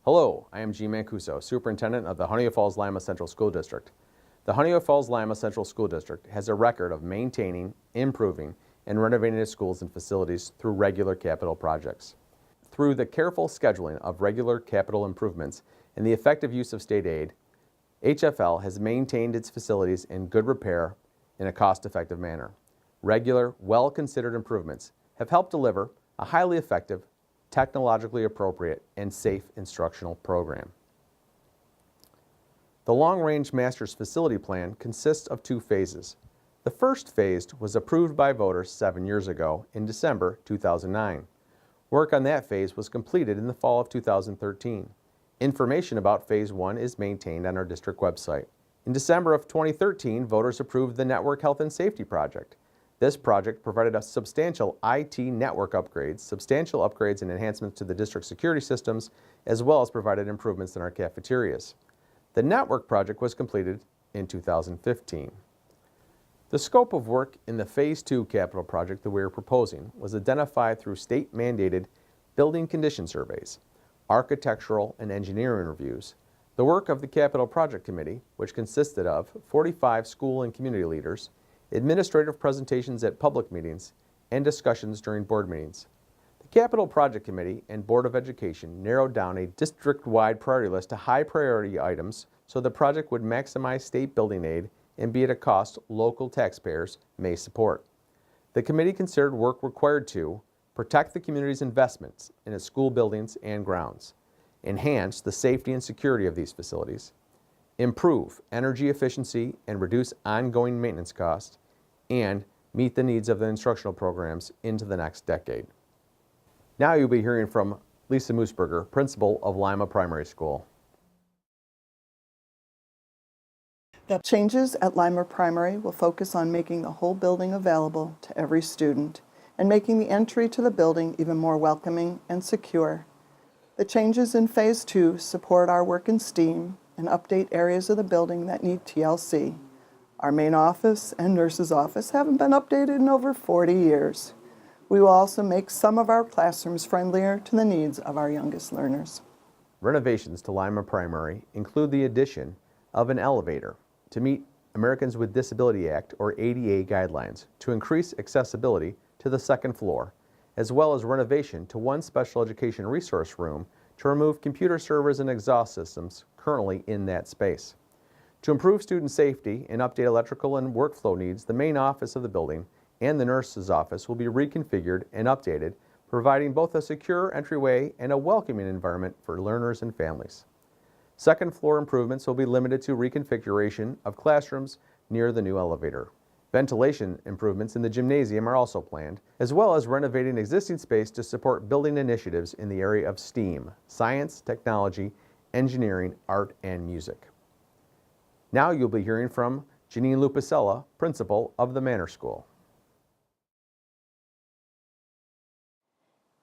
Hello, I am G. Mancuso, Superintendent of the Honeoye Falls-Lima Central School District. The Honeoye Falls-Lima Central School District has a record of maintaining, improving, and renovating its schools and facilities through regular capital projects. Through the careful scheduling of regular capital improvements and the effective use of state aid, HFL has maintained its facilities in good repair in a cost-effective manner. Regular, well-considered improvements have helped deliver a highly effective, technologically appropriate, and safe instructional program. The Long-Range Master's Facility Plan consists of two phases. The first phase was approved by voters 7 years ago in December 2009. Work on that phase was completed in the fall of 2013. Information about Phase 1 is maintained on our district website. In December of 2013, voters approved the Network Health and Safety Project. This project provided us substantial IT network upgrades, substantial upgrades and enhancements to the district security systems, as well as provided improvements in our cafeterias. The network project was completed in 2015. The scope of work in the Phase 2 capital project that we are proposing was identified through state-mandated building condition surveys, architectural and engineering reviews, the work of the Capital Project Committee, which consisted of 45 school and community leaders, administrative presentations at public meetings, and discussions during board meetings. The Capital Project Committee and Board of Education narrowed down a district-wide priority list to high-priority items so the project would maximize state building aid and be at a cost local taxpayers may support. The committee considered work required to protect the community's investments in its school buildings and grounds, enhance the safety and security of these facilities, improve energy efficiency and reduce ongoing maintenance costs, and meet the needs of the instructional programs into the next decade. Now you'll be hearing from Lisa Moosberger, principal of Lima Primary School. The changes at Lima Primary will focus on making the whole building available to every student and making the entry to the building even more welcoming and secure. The changes in Phase 2 support our work in STEAM and update areas of the building that need TLC. Our main office and nurse's office haven't been updated in over 40 years. We will also make some of our classrooms friendlier to the needs of our youngest learners. Renovations to Lima Primary include the addition of an elevator to meet Americans with Disability Act or ADA guidelines to increase accessibility to the second floor, as well as renovation to one special education resource room to remove computer servers and exhaust systems currently in that space. To improve student safety and update electrical and workflow needs, the main office of the building and the nurse's office will be reconfigured and updated, providing both a secure entryway and a welcoming environment for learners and families. Second floor improvements will be limited to reconfiguration of classrooms near the new elevator. Ventilation improvements in the gymnasium are also planned, as well as renovating existing space to support building initiatives in the area of STEAM, science, technology, engineering, art, and music. Now you'll be hearing from Janine Lupacella, principal of the Manor School.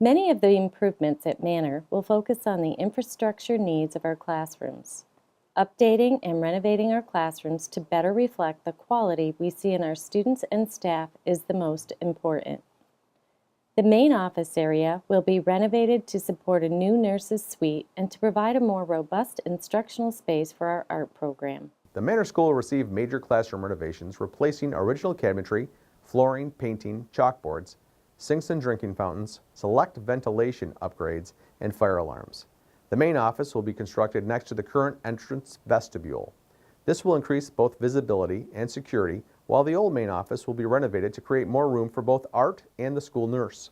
Many of the improvements at Manor will focus on the infrastructure needs of our classrooms. Updating and renovating our classrooms to better reflect the quality we see in our students and staff is the most important. The main office area will be renovated to support a new nurse's suite and to provide a more robust instructional space for our art program. The Manor School will receive major classroom renovations, replacing original cabinetry, flooring, painting, chalkboards, sinks and drinking fountains, select ventilation upgrades, and fire alarms. The main office will be constructed next to the current entrance vestibule. This will increase both visibility and security, while the old main office will be renovated to create more room for both art and the school nurse.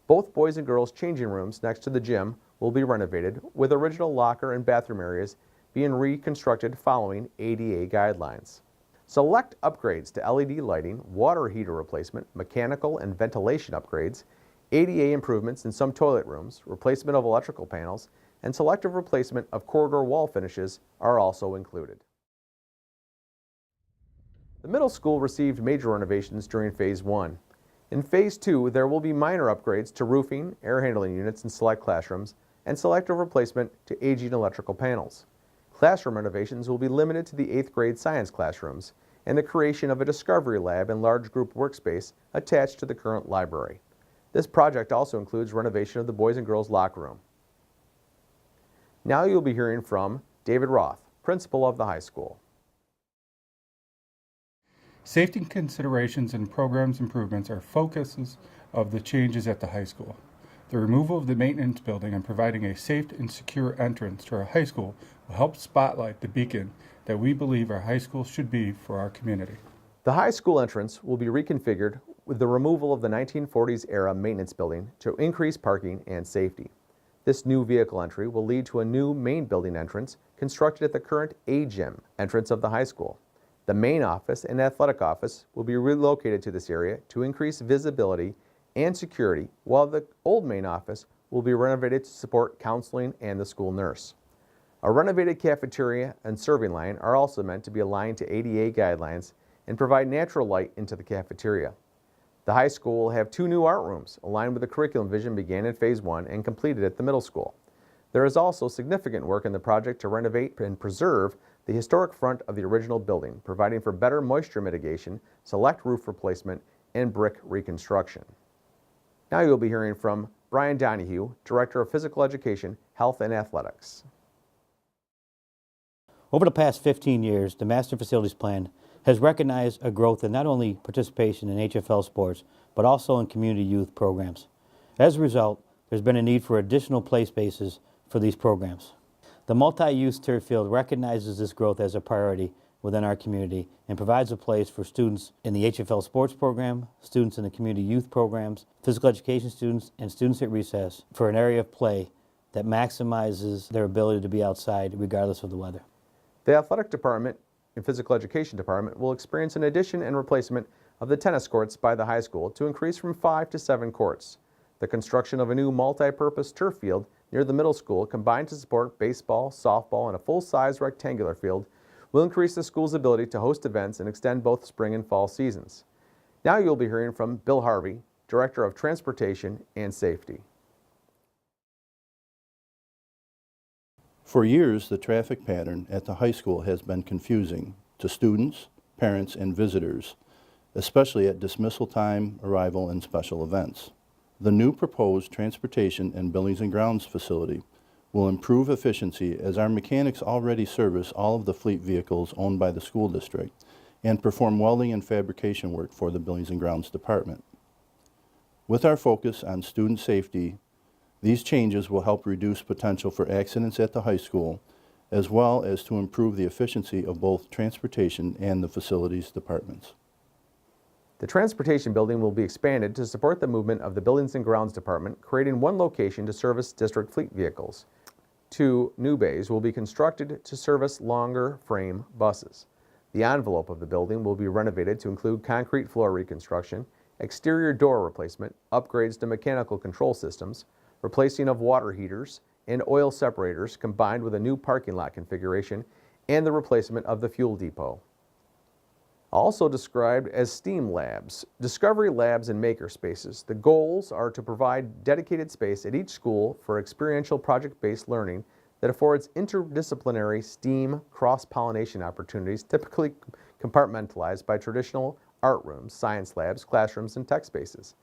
Both boys and girls changing rooms next to the gym will be renovated, with original locker and bathroom areas being reconstructed following ADA guidelines. Select upgrades to LED lighting, water heater replacement, mechanical and ventilation upgrades, ADA improvements in some toilet rooms, replacement of electrical panels, and selective replacement of corridor wall finishes are also included. The middle school received major renovations during Phase 1. In Phase 2, there will be minor upgrades to roofing, air handling units in select classrooms, and selective replacement to aging electrical panels. Classroom renovations will be limited to the 8th grade science classrooms and the creation of a discovery lab and large group workspace attached to the current library. This project also includes renovation of the boys and girls locker room. Now you'll be hearing from David Roth, principal of the high school. Safety considerations and programs improvements are focuses of the changes at the high school. The removal of the maintenance building and providing a safe and secure entrance to our high school will help spotlight the beacon that we believe our high school should be for our community. The high school entrance will be reconfigured with the removal of the 1940s era maintenance building to increase parking and safety. This new vehicle entry will lead to a new main building entrance constructed at the current A-Gym entrance of the high school. The main office and athletic office will be relocated to this area to increase visibility and security, while the old main office will be renovated to support counseling and the school nurse. A renovated cafeteria and serving line are also meant to be aligned to ADA guidelines and provide natural light into the cafeteria. The high school will have 2 new art rooms aligned with the curriculum vision began in Phase 1 and completed at the middle school. There is also significant work in the project to renovate and preserve the historic front of the original building, providing for better moisture mitigation, select roof replacement, and brick reconstruction. Now you'll be hearing from Brian Donahue, Director of Physical Education, Health and Athletics. Over the past 15 years, the Master Facilities Plan has recognized a growth in not only participation in HFL sports, but also in community youth programs. As a result, there's been a need for additional play spaces for these programs. The multi-use turf field recognizes this growth as a priority within our community and provides a place for students in the HFL sports program, students in the community youth programs, physical education students, and students at recess for an area of play that maximizes their ability to be outside regardless of the weather. The athletic department and physical education department will experience an addition and replacement of the tennis courts by the high school to increase from 5 to 7 courts. The construction of a new multi-purpose turf field near the middle school, combined to support baseball, softball, and a full-size rectangular field, will increase the school's ability to host events and extend both spring and fall seasons. Now you'll be hearing from Bill Harvey, Director of Transportation and Safety. For years, the traffic pattern at the high school has been confusing to students, parents, and visitors, especially at dismissal time, arrival, and special events. The new proposed Transportation and Buildings and Grounds facility will improve efficiency as our mechanics already service all of the fleet vehicles owned by the school district and perform welding and fabrication work for the Buildings and Grounds department. With our focus on student safety, these changes will help reduce potential for accidents at the high school, as well as to improve the efficiency of both transportation and the facilities departments. The transportation building will be expanded to support the movement of the Buildings and Grounds Department, creating one location to service district fleet vehicles. 2 new bays will be constructed to service longer frame buses. The envelope of the building will be renovated to include concrete floor reconstruction, exterior door replacement, upgrades to mechanical control systems, replacing of water heaters and oil separators combined with a new parking lot configuration, and the replacement of the fuel depot. Also described as STEAM labs, discovery labs and maker spaces. The goals are to provide dedicated space at each school for experiential project-based learning that affords interdisciplinary STEAM cross-pollination opportunities typically compartmentalized by traditional art rooms, science labs, classrooms, and tech spaces.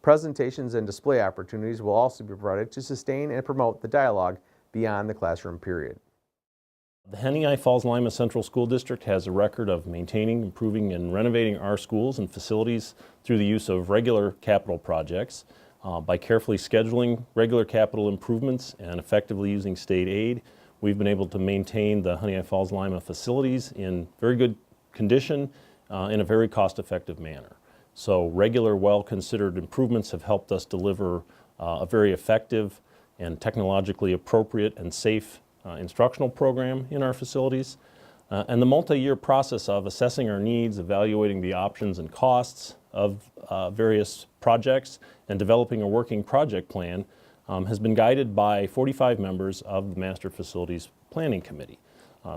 Presentations and display opportunities will also be provided to sustain and promote the dialogue beyond the classroom period. The Henny Falls Lima Central School District has a record of maintaining, improving, and renovating our schools and facilities through the use of regular capital projects. By carefully scheduling regular capital improvements and effectively using state aid, we've been able to maintain the Henny Falls Lima facilities in very good condition in a very cost-effective manner. So regular, well-considered improvements have helped us deliver a very effective and technologically appropriate and safe instructional program in our facilities. And the multi-year process of assessing our needs, evaluating the options and costs of various projects, and developing a working project plan has been guided by 45 members of the Master Facilities Planning Committee.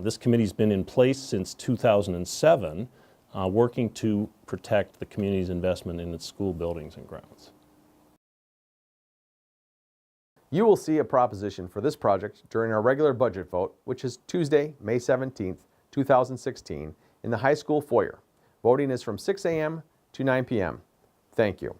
This committee's been in place since 2007, working to protect the community's investment in its school buildings and grounds. You will see a proposition for this project during our regular budget vote, which is Tuesday, May 17th, 2016, in the high school foyer. Voting is from 6 a.m. to 9 p.m. Thank you.